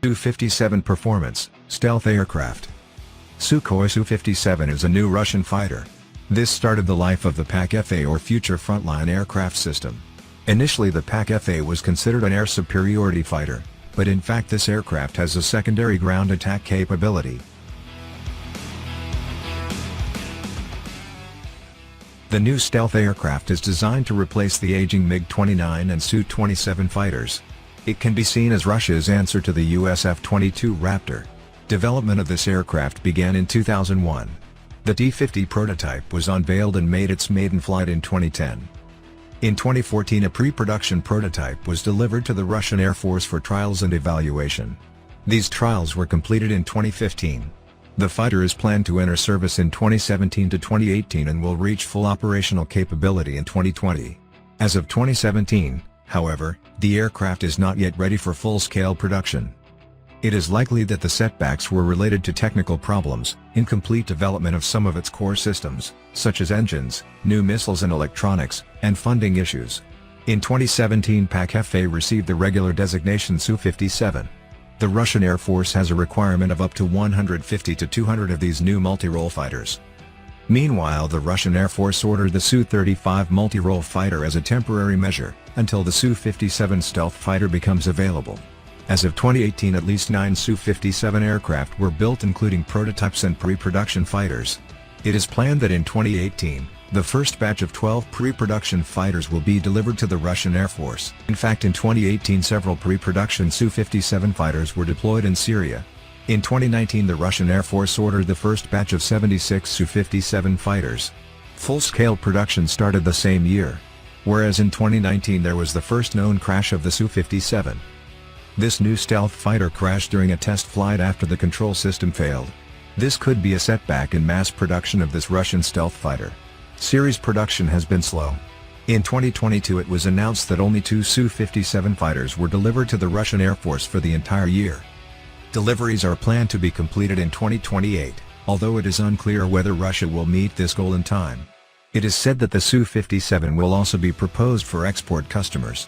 Su-57 Performance, Stealth Aircraft. Sukhoi Su-57 is a new Russian fighter. This started the life of the PAK FA or Future Frontline Aircraft System. Initially the PAK FA was considered an air superiority fighter, but in fact this aircraft has a secondary ground attack capability. The new stealth aircraft is designed to replace the aging MiG-29 and Su-27 fighters. It can be seen as Russia's answer to the US F-22 Raptor. Development of this aircraft began in 2001. The T-50 prototype was unveiled and made its maiden flight in 2010. In 2014 a pre-production prototype was delivered to the Russian Air Force for trials and evaluation. These trials were completed in 2015. The fighter is planned to enter service in 2017 to 2018 and will reach full operational capability in 2020. As of 2017, however, the aircraft is not yet ready for full-scale production. It is likely that the setbacks were related to technical problems, incomplete development of some of its core systems, such as engines, new missiles and electronics, and funding issues. In 2017 PAK FA received the regular designation Su-57. The Russian Air Force has a requirement of up to 150 to 200 of these new multi-role fighters. Meanwhile the Russian Air Force ordered the Su-35 multi-role fighter as a temporary measure, until the Su-57 stealth fighter becomes available. As of 2018 at least 9 Su-57 aircraft were built including prototypes and pre-production fighters. It is planned that in 2018, the first batch of 12 pre-production fighters will be delivered to the Russian Air Force. In fact in 2018 several pre-production Su-57 fighters were deployed in Syria. In 2019 the Russian Air Force ordered the first batch of 76 Su-57 fighters. Full-scale production started the same year. Whereas in 2019 there was the first known crash of the Su-57. This new stealth fighter crashed during a test flight after the control system failed. This could be a setback in mass production of this Russian stealth fighter. Series production has been slow. In 2022 it was announced that only 2 Su-57 fighters were delivered to the Russian Air Force for the entire year. Deliveries are planned to be completed in 2028, although it is unclear whether Russia will meet this goal in time. It is said that the Su-57 will also be proposed for export customers.